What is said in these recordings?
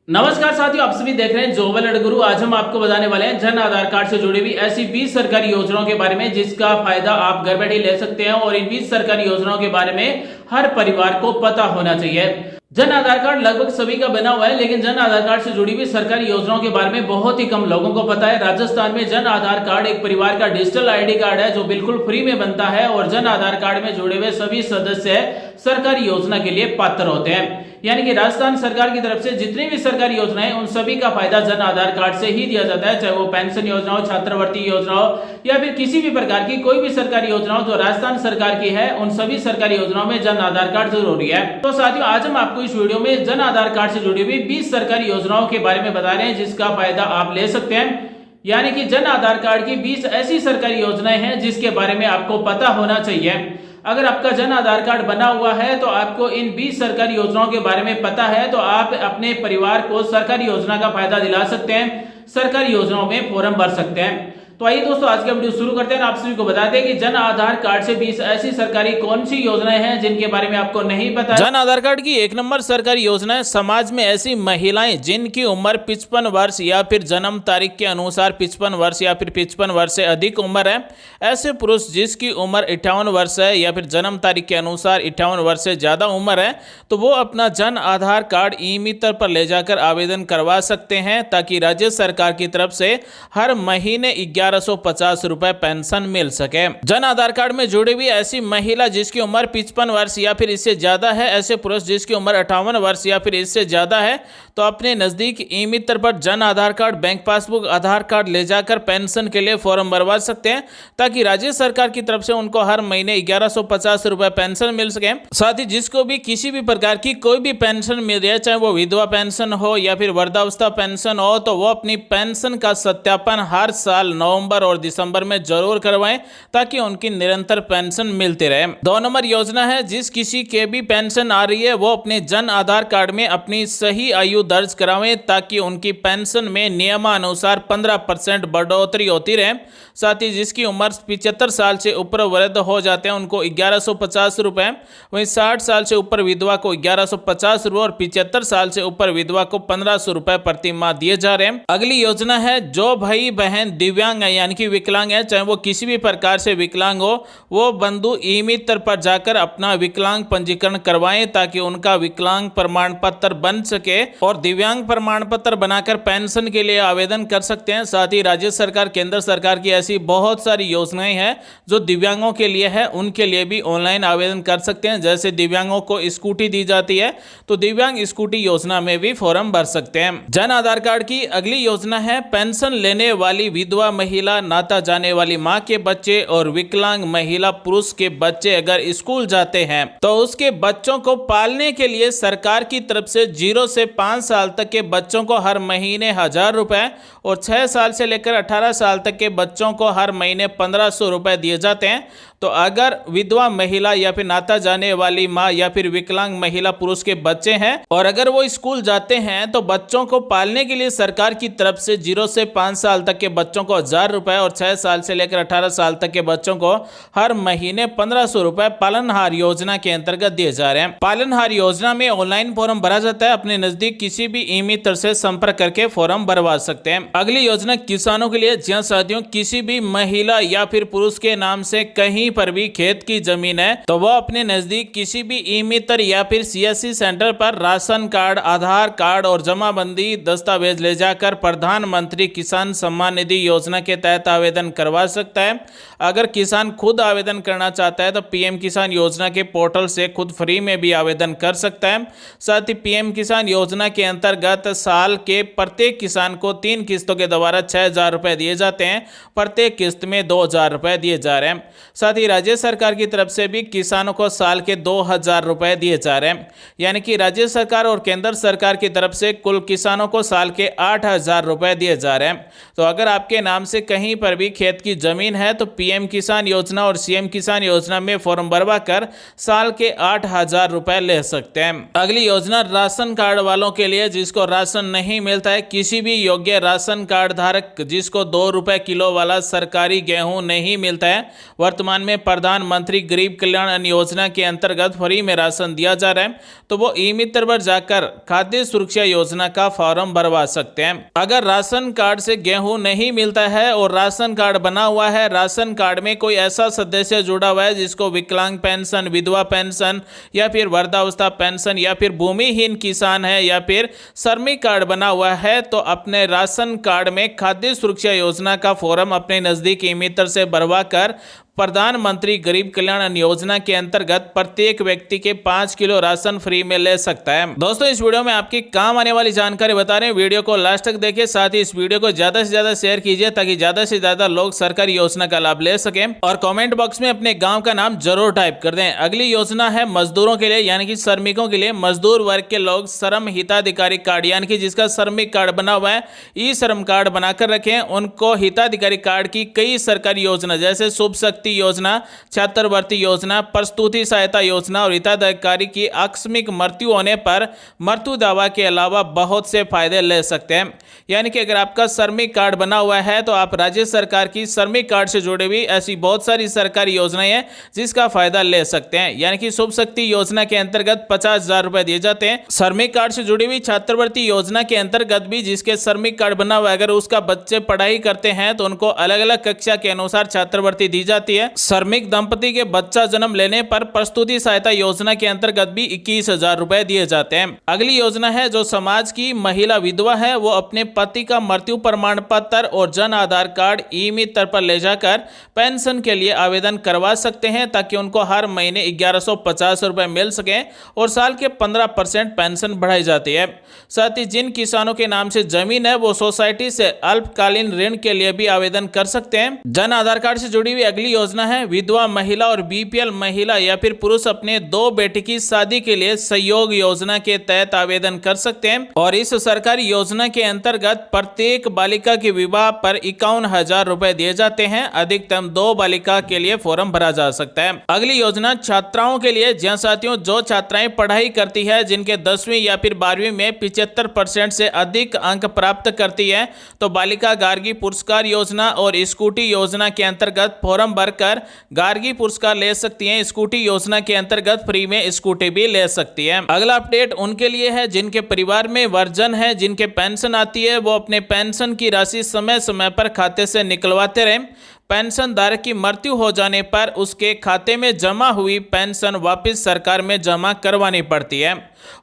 नमस्कार साथियों, आप सभी देख रहे हैं जोबल अडगुरु। आज हम आपको बताने वाले हैं जन आधार कार्ड से जुड़ी हुई ऐसी 20 सरकारी योजनाओं के बारे में जिसका फायदा आप घर बैठे ले सकते हैं और इन 20 सरकारी योजनाओं के बारे में हर परिवार को पता होना चाहिए। जन आधार कार्ड लगभग सभी का बना हुआ है, लेकिन जन आधार कार्ड से जुड़ी हुई सरकारी योजनाओं के बारे में बहुत ही कम लोगों को पता है। राजस्थान में जन आधार कार्ड एक परिवार का डिजिटल आईडी कार्ड है जो बिल्कुल फ्री में बनता है और जन आधार कार्ड में जुड़े हुए सभी सदस्य सरकारी योजना के लिए पात्र होते हैं। यानी कि राजस्थान सरकार की तरफ से जितनी भी सरकारी योजनाएं उन सभी का फायदा जन आधार कार्ड से ही दिया जाता है, चाहे वो पेंशन योजना हो, छात्रवृत्ति योजना हो या फिर किसी भी प्रकार की कोई भी सरकारी योजना हो जो राजस्थान सरकार की है, उन सभी सरकारी योजनाओं में जन आधार कार्ड जरूरी है। तो साथियों, आज हम आपको इस वीडियो में जन आधार कार्ड से जुड़ी हुई 20 सरकारी योजनाओं के बारे में बता रहे हैं जिसका फायदा आप ले सकते हैं। यानी कि जन आधार कार्ड की 20 ऐसी सरकारी योजनाएं हैं जिसके बारे में आपको पता होना चाहिए। अगर आपका जन आधार कार्ड बना हुआ है तो आपको इन 20 सरकारी योजनाओं के बारे में पता है, तो आप अपने परिवार को सरकारी योजना का फायदा दिला सकते हैं, सरकारी योजनाओं में फॉर्म भर सकते हैं। तो आइए दोस्तों, आज का वीडियो शुरू करते हैं। आप सभी को बता दें कि जन आधार कार्ड से 20 ऐसी सरकारी कौन सी योजनाएं हैं जिनके बारे में आपको नहीं पता है। जन आधार कार्ड की 1 नंबर सरकारी योजना है समाज में ऐसी महिलाएं जिनकी उम्र 55 वर्ष या फिर जन्म तारीख के अनुसार 55 वर्ष या फिर 55 वर्ष से अधिक उम्र है। ऐसे पुरुष जिसकी उम्र 58 वर्ष है या फिर जन्म तारीख के अनुसार 58 वर्ष से ज्यादा उम्र है, तो वो अपना जन आधार कार्ड ई मित्र पर ले जाकर आवेदन करवा सकते हैं ताकि राज्य सरकार की तरफ से हर महीने 1150 रुपए पेंशन मिल सके। जन आधार कार्ड में जुड़ी हुई ऐसी महिला जिसकी उम्र 55 वर्ष या फिर इससे ज्यादा है, ऐसे पुरुष जिसकी उम्र 58 वर्ष या फिर इससे ज्यादा है, तो अपने नजदीक ई मित्र पर Jan Aadhaar card, bank passbook, आधार कार्ड ले जाकर पेंशन के लिए फॉर्म भरवा सकते हैं ताकि राज्य सरकार की तरफ से उनको हर महीने 1150 रुपए पेंशन मिल सके। साथ ही जिसको भी किसी भी प्रकार की कोई भी पेंशन मिल रही है, चाहे वो विधवा पेंशन हो या फिर वृद्धावस्था पेंशन हो, तो वो अपनी पेंशन का सत्यापन हर साल नवंबर और दिसंबर में जरूर करवाएं ताकि उनकी निरंतर पेंशन मिलती रहे। 2 नंबर योजना है, जिस किसी के भी पेंशन आ रही है वो अपने जन आधार कार्ड में अपनी सही आयु दर्ज करावें ताकि उनकी पेंशन में नियमानुसार 15% बढ़ोतरी होती रहे। साथ ही जिसकी उम्र 75 साल से ऊपर वृद्ध हो जाते हैं उनको 1150 रुपए, वहीं 60 साल से ऊपर विधवा को 1150 रुपए और 75 साल से ऊपर विधवा को 1500 रुपए प्रति माह दिए जा रहे हैं। अगली योजना है, जो भाई बहन दिव्यांग है यानी कि विकलांग है, चाहे वो किसी भी प्रकार से विकलांग हो, वो बंधु ई मित्र पर जाकर अपना विकलांग पंजीकरण करवाएं ताकि उनका विकलांग प्रमाण पत्र बन सके और दिव्यांग प्रमाण पत्र बनाकर पेंशन के लिए आवेदन कर सकते हैं। साथ ही राज्य सरकार, केंद्र सरकार की ऐसी बहुत सारी योजनाएं हैं जो दिव्यांगों के लिए है, उनके लिए भी ऑनलाइन आवेदन कर सकते हैं। जैसे दिव्यांगों को स्कूटी दी जाती है तो दिव्यांग स्कूटी योजना में भी फॉर्म भर सकते हैं। जन आधार कार्ड की अगली योजना है, पेंशन लेने वाली विधवा महिला, नाता जाने वाली मां के बच्चे और विकलांग महिला पुरुष के बच्चे अगर स्कूल जाते हैं तो उसके बच्चों को पालने के लिए सरकार की तरफ से 0 से 5 साल तक के बच्चों को हर महीने 1000 रुपए और 6 साल से लेकर 18 साल तक के बच्चों को हर महीने 1500 रुपए दिए जाते हैं। तो अगर विधवा महिला या फिर नाता जाने वाली माँ या फिर विकलांग महिला पुरुष के बच्चे हैं और अगर वो स्कूल जाते हैं तो बच्चों को पालने के लिए सरकार की तरफ से 0 से 5 साल तक के बच्चों को 1000 रुपए और 6 साल से लेकर 18 साल तक के बच्चों को हर महीने 1500 रुपए पालनहार योजना के अंतर्गत दिए जा रहे हैं। पालनहार योजना में ऑनलाइन फॉर्म भरा जाता है, अपने नजदीक किसी भी ई मित्र से संपर्क करके फॉर्म भरवा सकते हैं। अगली योजना किसानों के लिए, जहाँ साथियों किसी भी महिला या फिर पुरुष के नाम से कहीं पर भी खेत की जमीन है तो वह अपने नजदीक किसी भी ई मित्र या फिर सीएससी सेंटर पर राशन कार्ड, आधार कार्ड और जमाबंदी दस्तावेज ले जाकर प्रधानमंत्री किसान सम्मान निधि योजना के तहत आवेदन करवा सकता है। अगर किसान खुद आवेदन करना चाहता है तो पीएम किसान योजना के पोर्टल से खुद फ्री में भी आवेदन कर सकता है। साथ ही पीएम किसान योजना के अंतर्गत साल के प्रत्येक किसान को 3 किस्तों के द्वारा 6000 रुपए दिए जाते हैं, प्रत्येक किस्त में 2000 रुपए दिए जा रहे हैं। साथ ही राज्य सरकार की तरफ से भी किसानों को साल के 2000 रुपए दिए जा रहे हैं। यानी कि राज्य सरकार और केंद्र सरकार की तरफ से कुल किसानों को साल के 8000 रुपए दिए जा रहे हैं। तो अगर आपके नाम से कहीं पर भी खेत की जमीन है तो पीएम किसान योजना और सीएम किसान योजना में फॉर्म भरवा कर साल के 8000 रुपए ले सकते हैं। अगली योजना राशन कार्ड वालों के लिए, जिसको राशन नहीं मिलता है, किसी भी योग्य राशन कार्ड धारक जिसको 2 रुपए किलो वाला सरकारी गेहूं नहीं मिलता है, वर्तमान खानदान में प्रधानमंत्री गरीब कल्याण अन्न योजना के अंतर्गत फ्री में राशन दिया जा रहा है, तो वो ई मित्र पर जाकर खाद्य सुरक्षा योजना का फॉर्म भरवा सकते हैं। अगर राशन कार्ड से गेहूं नहीं मिलता है और राशन कार्ड बना हुआ है, राशन कार्ड में कोई ऐसा सदस्य जुड़ा हुआ है जिसको विकलांग पेंशन, विधवा पेंशन या फिर वृद्धावस्था पेंशन या फिर भूमिहीन किसान है या फिर श्रमिक कार्ड बना हुआ है, तो अपने राशन कार्ड में खाद्य सुरक्षा योजना का फॉर्म अपने नजदीकी मित्र से भरवा कर प्रधानमंत्री गरीब कल्याण अन्न योजना के अंतर्गत प्रत्येक व्यक्ति के 5 किलो राशन फ्री में ले सकता है। दोस्तों, इस वीडियो में आपकी काम आने वाली जानकारी बता रहे हैं, वीडियो को लास्ट तक देखिए। साथ ही इस वीडियो को ज्यादा से ज्यादा शेयर कीजिए ताकि ज्यादा से ज्यादा लोग सरकारी योजना का लाभ ले सकें, और कमेंट बॉक्स में अपने गाँव का नाम जरूर टाइप कर दें। अगली योजना है मजदूरों के लिए, यानी कि श्रमिकों के लिए। मजदूर वर्ग के लोग श्रम हिताधिकारी कार्ड, यानी कि जिसका श्रमिक कार्ड बना हुआ है, ई श्रम कार्ड बनाकर रखें, उनको हिताधिकारी कार्ड की कई सरकारी योजना जैसे शुभ शक्ति योजना, छात्रवृत्ति योजना, प्रस्तुति सहायता योजना और हिताधिकारी की आकस्मिक मृत्यु होने पर मृत्यु दावा के अलावा बहुत से फायदे ले सकते हैं। यानी कि अगर आपका श्रमिक कार्ड बना हुआ है तो आप राज्य सरकार की श्रमिक कार्ड से जुड़ी हुई ऐसी बहुत सारी सरकारी योजनाएं हैं जिसका फायदा ले सकते हैं। यानी कि शुभ शक्ति योजना के अंतर्गत 50,000 रुपए दिए जाते हैं। श्रमिक कार्ड से जुड़ी हुई छात्रवृत्ति योजना के अंतर्गत भी जिसके श्रमिक कार्ड बना हुआ है, अगर उसका बच्चे पढ़ाई करते हैं तो उनको अलग अलग कक्षा के अनुसार छात्रवृत्ति दी जाती है। श्रमिक दंपति के बच्चा जन्म लेने पर प्रस्तुति सहायता योजना के अंतर्गत भी 21,000 रुपए दिए जाते हैं। अगली योजना है जो समाज की महिला विधवा है, वो अपने पति का मृत्यु प्रमाण पत्र और जन आधार कार्ड ई मित्र पर ले जाकर पेंशन के लिए आवेदन करवा सकते हैं ताकि उनको हर महीने 1150 रुपए मिल सके और साल के 15% पेंशन बढ़ाई जाती है। साथ ही जिन किसानों के नाम से जमीन है वो सोसाइटी से अल्पकालीन ऋण के लिए भी आवेदन कर सकते हैं। जन आधार कार्ड से जुड़ी हुई अगली योजना है विधवा महिला और बीपीएल महिला या फिर पुरुष अपने 2 बेटे की शादी के लिए सहयोग योजना के तहत आवेदन कर सकते हैं, और इस सरकारी योजना के अंतर्गत प्रत्येक बालिका के विवाह पर 51,000 रुपए दिए जाते हैं। अधिकतम 2 बालिका के लिए फॉर्म भरा जा सकता है। अगली योजना छात्राओं के लिए, जहां साथियों जो छात्राएं पढ़ाई करती है जिनके 10वीं या फिर 12वीं में 75% से अधिक अंक प्राप्त करती है, तो बालिका गार्गी पुरस्कार योजना और स्कूटी योजना के अंतर्गत फॉर्म भरकर गार्गी पुरस्कार ले सकती हैं। स्कूटी योजना के अंतर्गत फ्री में स्कूटी भी ले सकती है। अगला अपडेट उनके लिए है जिनके परिवार में वर्जन है, जिनके पेंशन आती है, वो अपने पेंशन की राशि समय समय पर खाते से निकलवाते रहें। पेंशन धारक की मृत्यु हो जाने पर उसके खाते में जमा हुई पेंशन वापस सरकार में जमा करवानी पड़ती है।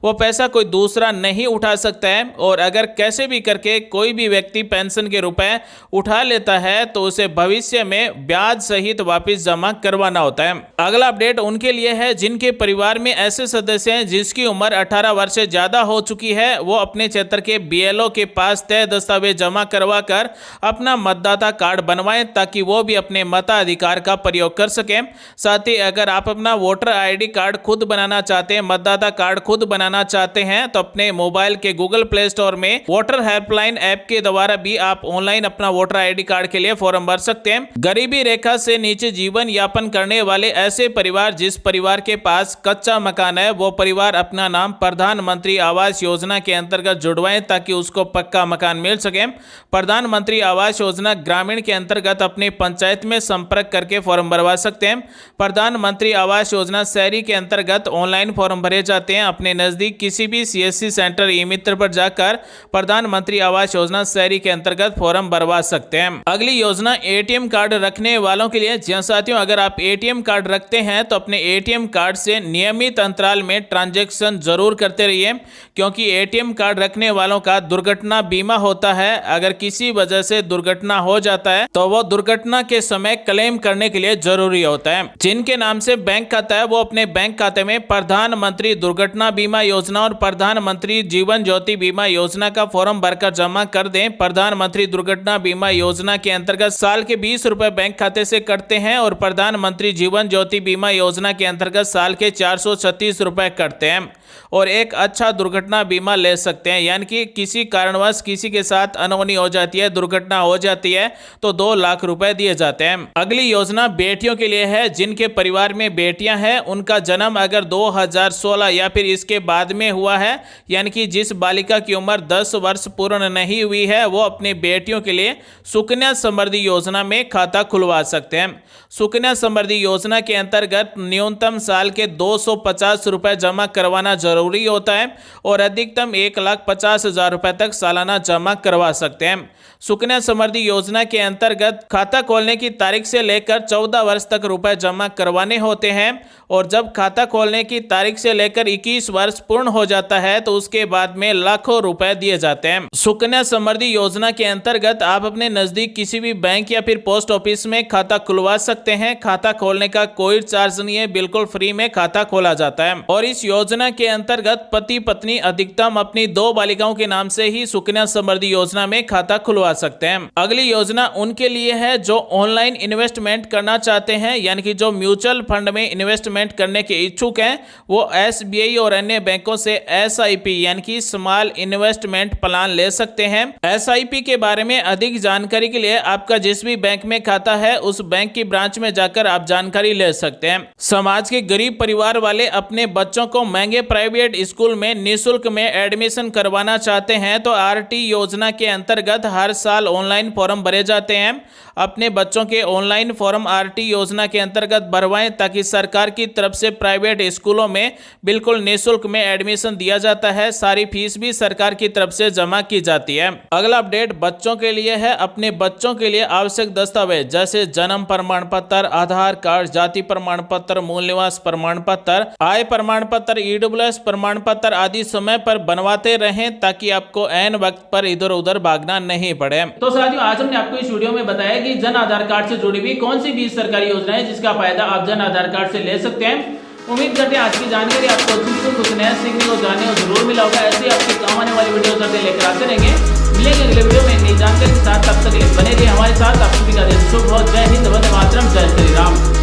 वो पैसा कोई दूसरा नहीं उठा सकता है, और अगर कैसे भी करके कोई भी व्यक्ति पेंशन के रुपए उठा लेता है तो उसे भविष्य में ब्याज सहित वापस जमा करवाना होता है। अगला अपडेट उनके लिए है जिनके परिवार में ऐसे सदस्य हैं जिसकी उम्र 18 वर्ष से ज्यादा हो चुकी है। वो अपने क्षेत्र के बीएलओ के पास तय दस्तावेज जमा करवा कर अपना मतदाता कार्ड बनवाएं ताकि वो भी अपने मताधिकार का प्रयोग कर सकें। साथ ही अगर आप अपना वोटर आईडी कार्ड खुद बनाना चाहते हैं, मतदाता कार्ड खुद बनाना चाहते हैं, तो अपने मोबाइल के गूगल प्ले स्टोर में वोटर हेल्पलाइन ऐप के द्वारा भी आप ऑनलाइन अपना वोटर आईडी कार्ड के लिए फॉर्म भर सकते हैं। गरीबी रेखा से नीचे जीवन यापन करने वाले ऐसे परिवार, जिस परिवार के पास कच्चा मकान है, वो परिवार अपना नाम प्रधानमंत्री आवास योजना के अंतर्गत जुड़वाएं ताकि उसको पक्का मकान मिल सके। प्रधानमंत्री आवास योजना ग्रामीण के अंतर्गत अपने पंचायत में संपर्क करके फॉर्म भरवा सकते हैं। प्रधानमंत्री आवास योजना शहरी के अंतर्गत ऑनलाइन फॉर्म भरे जाते हैं। अपने नजदीक किसी भी सीएससी सेंटर ई मित्र पर जाकर प्रधानमंत्री आवास योजना शहरी के अंतर्गत फॉर्म भरवा सकते हैं। अगली योजना एटीएम कार्ड रखने वालों के लिए। जी साथियों, अगर आप एटीएम कार्ड रखते हैं तो अपने एटीएम कार्ड से नियमित अंतराल में ट्रांजैक्शन जरूर करते रहिए, क्योंकि एटीएम कार्ड रखने वालों का दुर्घटना बीमा होता है। अगर किसी वजह से दुर्घटना हो जाता है तो वो दुर्घटना के समय क्लेम करने के लिए जरूरी होता है। जिनके नाम से बैंक खाता है वो अपने बैंक खाते में प्रधानमंत्री दुर्घटना बीमा योजना और प्रधानमंत्री जीवन ज्योति बीमा योजना का फॉर्म भरकर जमा कर दें। प्रधानमंत्री दुर्घटना बीमा योजना के अंतर्गत साल के 20 रुपए बैंक खाते से कटते हैं और प्रधानमंत्री जीवन ज्योति बीमा योजना के अंतर्गत साल के 436 रुपए कटते हैं। और एक अच्छा दुर्घटना बीमा ले सकते हैं। यानी कि किसी कारणवश किसी के साथ अनहोनी हो जाती है, दुर्घटना हो जाती है तो 2 लाख रुपए दिए जाते हैं। अगली योजना बेटियों के लिए है। जिनके परिवार में बेटियां हैं, उनका जन्म अगर 2016 या फिर इसके बाद में हुआ है, यानी कि जिस बालिका की उम्र 10 वर्ष पूर्ण नहीं हुई है, वो अपनी बेटियों के लिए सुकन्या समृद्धि योजना में खाता खुलवा सकते हैं। सुकन्या समृद्धि योजना के अंतर्गत न्यूनतम साल के 250 रुपए जमा करवाना जरूरी होता है और अधिकतम 1,50,000 रुपए तक सालाना जमा करवा सकते हैं। सुकन्या समृद्धि योजना के अंतर्गत खाता खोलने की तारीख से लेकर 14 वर्ष तक रुपए जमा करवाने होते हैं और जब खाता खोलने की तारीख से लेकर 21 वर्ष पूर्ण हो जाता है तो उसके बाद में लाखों रुपए दिए जाते हैं। सुकन्या समृद्धि योजना के अंतर्गत आप अपने नजदीक किसी भी बैंक या फिर पोस्ट ऑफिस में खाता खुलवा सकते हैं। खाता खोलने का कोई चार्ज नहीं है, बिल्कुल फ्री में खाता खोला जाता है। और इस योजना के अंतर्गत पति पत्नी अधिकतम अपनी 2 बालिकाओं के नाम से ही सुकन्या समृद्धि योजना में खाता खुलवा सकते हैं। अगली योजना उनके लिए है जो ऑनलाइन इन्वेस्टमेंट करना चाहते हैं, यानी कि जो म्यूचुअल फंड में इन्वेस्टमेंट करने के इच्छुक हैं, वो SBI और अन्य बैंकों से SIP यानी कि स्मॉल इन्वेस्टमेंट प्लान ले सकते हैं। SIP के बारे में अधिक जानकारी के लिए आपका जिस भी बैंक में खाता है, उस बैंक की ब्रांच में जाकर आप जानकारी ले सकते हैं। समाज के गरीब परिवार वाले अपने बच्चों को महंगे प्राइवेट स्कूल में निःशुल्क में एडमिशन करवाना चाहते हैं तो RT योजना के अंतर्गत हर साल ऑनलाइन फॉर्म भरे जाते हैं। अपने बच्चों के ऑनलाइन फॉर्म RT योजना के अंतर्गत भरवाएं ताकि सरकार की तरफ से प्राइवेट स्कूलों में बिल्कुल निःशुल्क में एडमिशन दिया जाता है। सारी फीस भी सरकार की तरफ से जमा की जाती है। अगला अपडेट बच्चों के लिए है। अपने बच्चों के लिए आवश्यक दस्तावेज जैसे जन्म प्रमाण पत्र, आधार कार्ड, जाति प्रमाण पत्र, मूल निवास प्रमाण पत्र, आय प्रमाण पत्र, EWS प्रमाण पत्र आदि समय पर बनवाते रहें ताकि आपको ऐन वक्त पर इधर उधर भागना नहीं पड़े। तो साथियों, आज हमने आपको इस वीडियो में बताया कि जन आधार कार्ड से जुड़ी हुई कौन सी 20 सरकारी योजना है जिसका फायदा आप जन आधार कार्ड से ले सकते हैं। उम्मीद करते हैं आज की जानकारी आपको अच्छी लगी, कुछ नया सीखने को जानने को जरूर मिला होगा। ऐसे आपके काम आने वाली वीडियो करते लेकर आते रहेंगे। मिलेंगे अगले वीडियो में नई जानकारी के साथ, तब तक बने रहिए हमारे साथ। आप सभी का दिन शुभ हो। जय हिंद, वंदे मातरम, जय श्री राम।